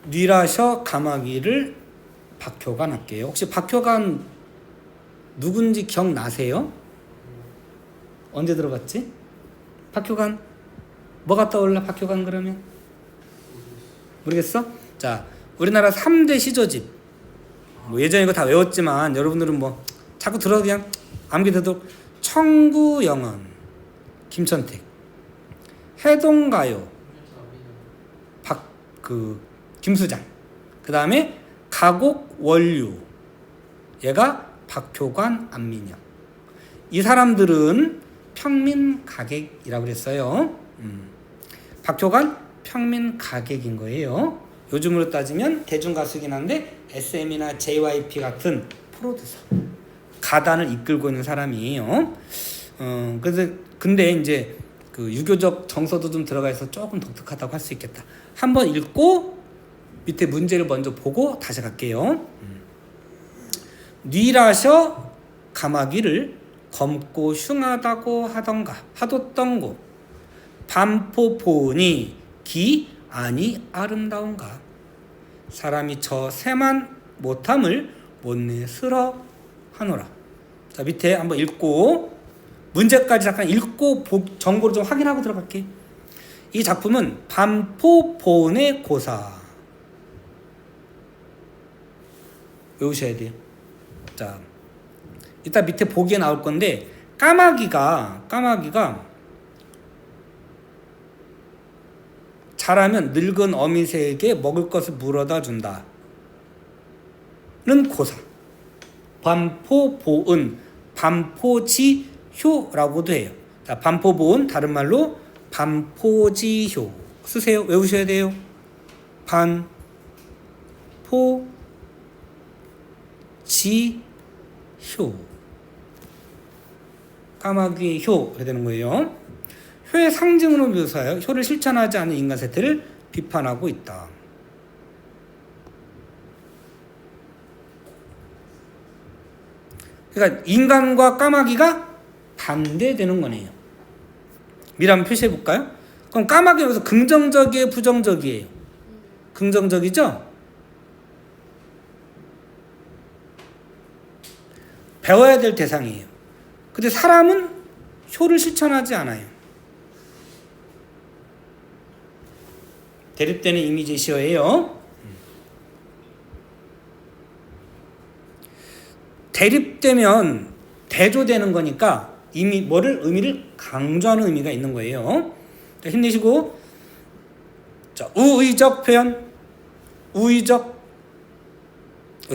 뉘라셔 가마귀를 박효관 할게요. 혹시 박효관 누군지 기억나세요? 언제 들어봤지? 박효관 뭐가 떠올라? 박효관 그러면? 모르겠어? 자, 우리나라 3대 시조집 뭐 예전에 이거 다 외웠지만 여러분들은 뭐 자꾸 들어도 그냥 암기되도록 청구영원 김천택, 해동가요 김수장, 그 다음에 가곡원류 얘가 박효관 안민영. 이 사람들은 평민가객이라고 그랬어요. 박효관 평민가객인 거예요. 요즘으로 따지면 대중가수긴 한데 SM이나 JYP 같은 프로듀서 가단을 이끌고 있는 사람이에요. 그래서 근데 이제 그 유교적 정서도 좀 들어가 있어 조금 독특하다고 할 수 있겠다. 한번 읽고 밑에 문제를 먼저 보고 다시 갈게요. 뉘라셔 가마귀를 검고 흉하다고 하뒀던고 반포 보으니 기 아니 아름다운가 사람이 저 새만 못함을 못내 스러 하노라. 자, 밑에 한번 읽고 문제까지 잠깐 읽고 정보를 좀 확인하고 들어갈게. 이 작품은 반포 보은의 고사 외우셔야 돼요. 자, 이따 밑에 보기에 나올 건데 까마귀가 자라면 늙은 어미새에게 먹을 것을 물어다 준다는 고사. 반포보은, 반포지효라고도 해요. 자, 반포보은 다른 말로 반포지효 쓰세요. 외우셔야 돼요. 반포지효. 까마귀의 효 그래야 되는 거예요. 효의 상징으로 묘사하여 효를 실천하지 않는 인간 세태를 비판하고 있다. 그러니까 인간과 까마귀가 반대되는 거네요. 미리 한번 표시해 볼까요? 그럼 까마귀는 여기서 긍정적이에요, 부정적이에요? 긍정적이죠? 배워야 될 대상이에요. 근데 사람은 효를 실천하지 않아요. 대립되는 이미 제시어예요. 대립되면 대조되는 거니까 이미 의미를 강조하는 의미가 있는 거예요. 자, 힘내시고. 자, 우의적 표현. 우의적.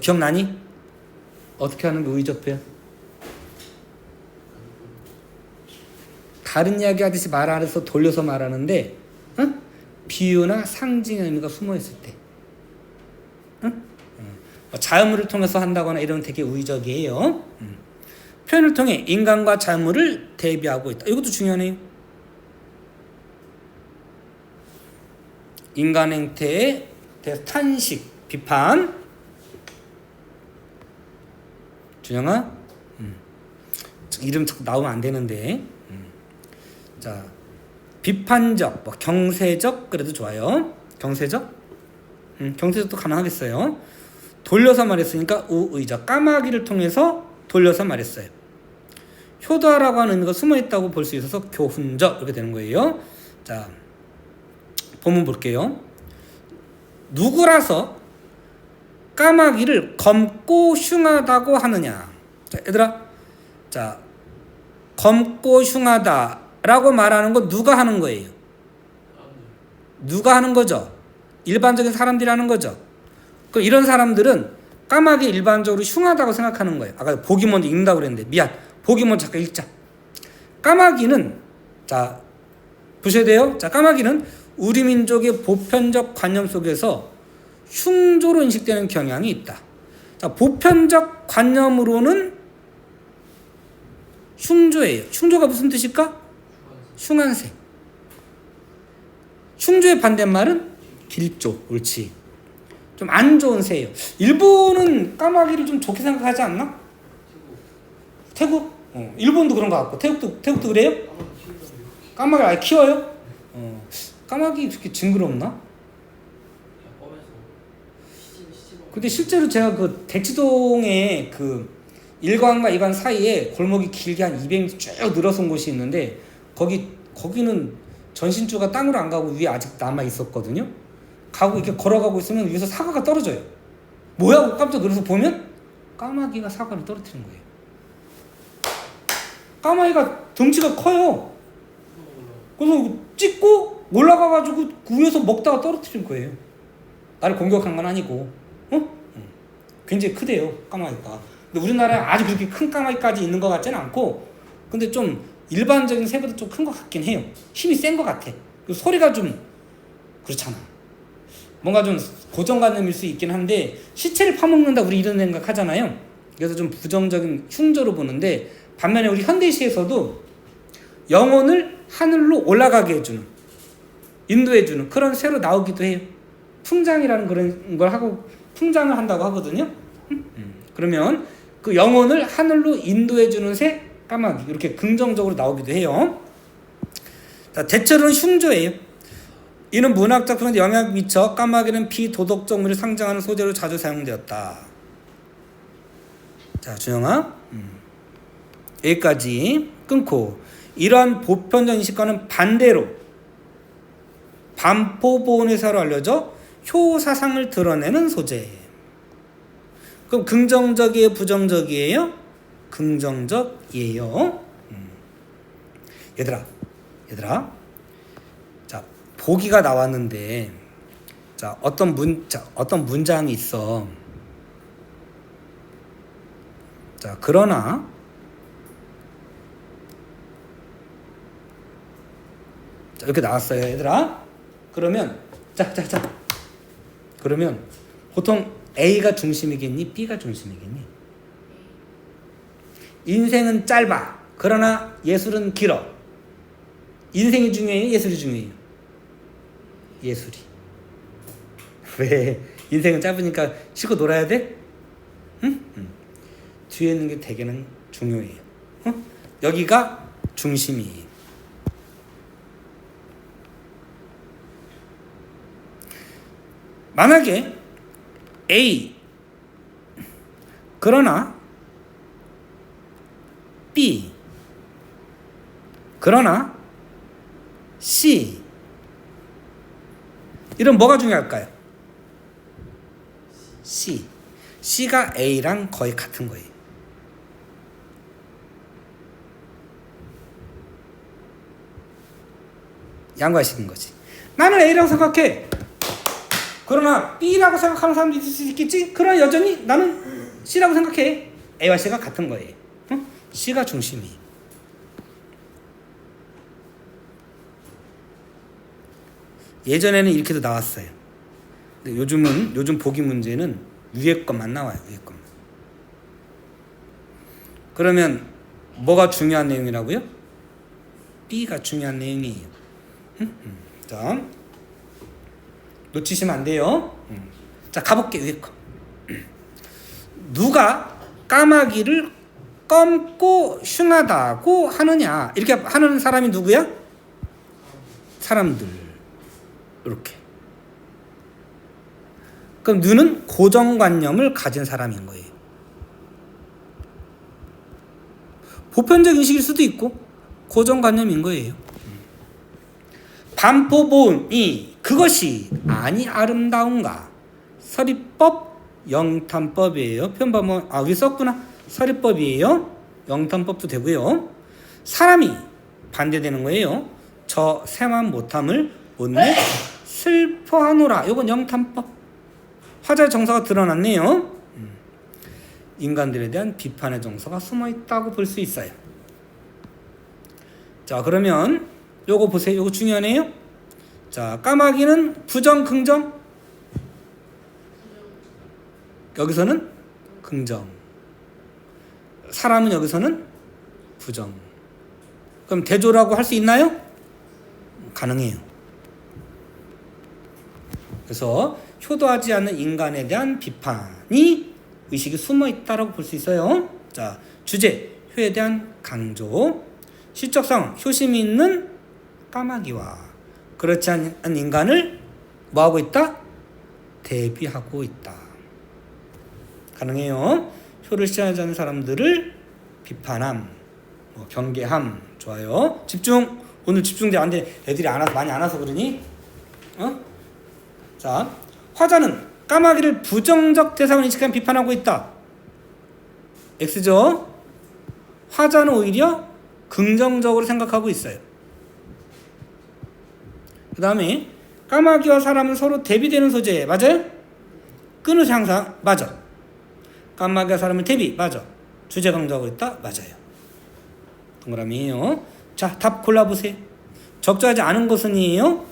기억나니? 어떻게 하는 게 우의적 표현? 다른 이야기 하듯이 말 안에서 돌려서 말하는데 비유나 상징의 의미가 숨어있을 때 자연물을 통해서 한다거나 이러면 되게 우의적이에요. 표현을 통해 인간과 자연물을 대비하고 있다. 이것도 중요하네요. 인간 행태에 대해서 탄식, 비판. 준영아, 이름 자꾸 나오면 안 되는데. 자, 비판적, 경세적 그래도 좋아요. 경세적, 경세적도 가능하겠어요. 돌려서 말했으니까 우의적, 까마귀를 통해서 돌려서 말했어요. 효도하라고 하는 의미가 숨어있다고 볼 수 있어서 교훈적 이렇게 되는 거예요. 자, 본문 볼게요. 누구라서 까마귀를 검고 흉하다고 하느냐. 자, 얘들아, 자, 검고 흉하다라고 말하는 거 누가 하는 거예요? 누가 하는 거죠? 일반적인 사람들이 하는 거죠. 그럼 이런 사람들은 까마귀 일반적으로 흉하다고 생각하는 거예요. 아까 보기 먼저 읽는다고 그랬는데 미안. 보기 먼저 잠깐 읽자. 까마귀는, 자, 보셔야 돼요. 자, 까마귀는 우리 민족의 보편적 관념 속에서 흉조로 인식되는 경향이 있다. 자, 보편적 관념으로는 흉조예요. 흉조가 무슨 뜻일까? 흉한색. 흉조의 반대말은 길조. 옳지. 좀 안 좋은 새예요. 일본은 까마귀를 좀 좋게 생각하지 않나? 태국? 일본도 그런 것 같고 태국도 그래요? 까마귀 아예 키워요? 까마귀 그렇게 징그럽나? 근데 실제로 제가 그 대치동에 그 1관과 2관 사이에 골목이 길게 한 200m 쭉 늘어선 곳이 있는데 거기는 전신주가 땅으로 안 가고 위에 아직 남아 있었거든요. 가고 이렇게 걸어가고 있으면 위에서 사과가 떨어져요. 뭐야? 하고 깜짝 놀라서 보면 까마귀가 사과를 떨어뜨린 거예요. 까마귀가 덩치가 커요. 그래서 찍고 올라가가지고 그 위에서 먹다가 떨어뜨린 거예요. 나를 공격한 건 아니고, 굉장히 크대요, 까마귀가. 근데 우리나라에 아주 그렇게 큰 까마귀까지 있는 것 같지는 않고, 근데 좀 일반적인 새보다 좀 큰 것 같긴 해요. 힘이 센 것 같아. 소리가 좀 그렇잖아. 뭔가 좀 고정관념일 수 있긴 한데, 시체를 파먹는다 우리 이런 생각 하잖아요. 그래서 좀 부정적인 흉조로 보는데, 반면에 우리 현대시에서도 영혼을 하늘로 올라가게 해주는, 인도해주는 그런 새로 나오기도 해요. 풍장이라는 그런 걸 하고 풍장을 한다고 하거든요. 그러면 그 영혼을 하늘로 인도해주는 새 까마귀 이렇게 긍정적으로 나오기도 해요. 자, 대체로는 흉조예요. 이는 문학 작품에 영향을 미쳐 까마귀는 비도덕적 물을 상징하는 소재로 자주 사용되었다. 자, 준영아, 여기까지 끊고, 이러한 보편적 인식과는 반대로 반포보온의사로 알려져 효사상을 드러내는 소재. 그럼 긍정적이에요, 부정적이에요? 긍정적이에요. 얘들아, 자, 보기가 나왔는데, 자, 어떤 문장이 있어. 자, 그러나 자, 이렇게 나왔어요, 얘들아. 그러면 그러면 보통 A가 중심이겠니? B가 중심이겠니? 인생은 짧아. 그러나 예술은 길어. 인생이 중요해요? 예술이 중요해요? 예술이. 왜? 인생은 짧으니까 쉬고 놀아야 돼? 응? 뒤에 있는 게 대개는 중요해요. 여기가 중심이에요. 만약에 A 그러나 B 그러나 C 이런 뭐가 중요할까요? C가 A랑 거의 같은 거예요. 양과시킨 거지. 나는 A라고 생각해. 그러나 B라고 생각하는 사람도 있을 수 있겠지? 그러나 여전히 나는 C라고 생각해. A와 C가 같은 거예요. C가 중심이. 예전에는 이렇게도 나왔어요. 근데 요즘 보기 문제는 위에 것만 나와요. 위에 것만. 그러면 뭐가 중요한 내용이라고요? B가 중요한 내용이에요. 자, 놓치시면 안 돼요. 자, 가볼게. 위에 거. 누가 까마귀를 검고 흉하다고 하느냐? 이렇게 하는 사람이 누구야? 사람들. 이렇게. 그럼 누는 고정관념을 가진 사람인 거예요. 보편적 인식일 수도 있고 고정관념인 거예요. 반포보온이 그것이 아니 아름다운가? 서리법 영탄법이에요. 편법은 위에 썼구나. 서리법이에요. 영탄법도 되고요. 사람이 반대되는 거예요. 저 새만 못함을 못내 슬퍼하노라. 이건 영탄법. 화자의 정서가 드러났네요. 인간들에 대한 비판의 정서가 숨어있다고 볼 수 있어요. 자, 그러면 요거 보세요. 요거 중요하네요. 자, 까마귀는 부정, 긍정? 여기서는 긍정. 사람은 여기서는 부정. 그럼 대조라고 할 수 있나요? 가능해요. 그래서 효도하지 않는 인간에 대한 비판이 의식이 숨어 있다라고 볼 수 있어요. 자, 주제, 효에 대한 강조. 시적 상황, 효심이 있는 까마귀와 그렇지 않은 인간을 뭐하고 있다? 대비하고 있다. 가능해요. 효를 실현하지 않는 사람들을 비판함, 뭐 경계함. 좋아요. 집중. 오늘 집중돼 안 돼. 애들이 안 와서 많이 안 와서 그러니? 자, 화자는 까마귀를 부정적 대상으로 인식한 비판하고 있다. X죠. 화자는 오히려 긍정적으로 생각하고 있어요. 그 다음에 까마귀와 사람은 서로 대비되는 소재. 맞아요? 끊어서 항상 맞아. 까마귀와 사람은 대비. 맞아. 주제 강조하고 있다. 맞아요. 동그라미예요. 자, 답 골라보세요. 적절하지 않은 것은이에요.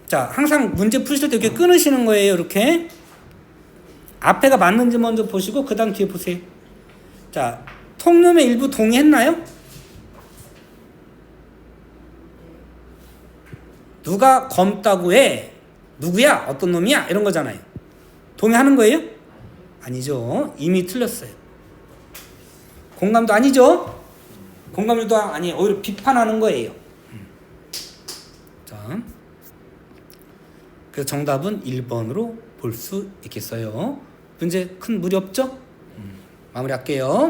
자, 항상 문제 푸실 때 이렇게 끊으시는 거예요. 이렇게 앞에가 맞는지 먼저 보시고 그 다음 뒤에 보세요. 자, 통념의 일부 동의했나요? 누가 검다고 해? 누구야? 어떤 놈이야? 이런 거잖아요. 동의하는 거예요? 아니죠. 이미 틀렸어요. 공감도 아니죠? 공감도 아니에요. 오히려 비판하는 거예요. 자, 그래서 정답은 1번으로 볼 수 있겠어요. 문제 큰 무리 없죠? 마무리할게요.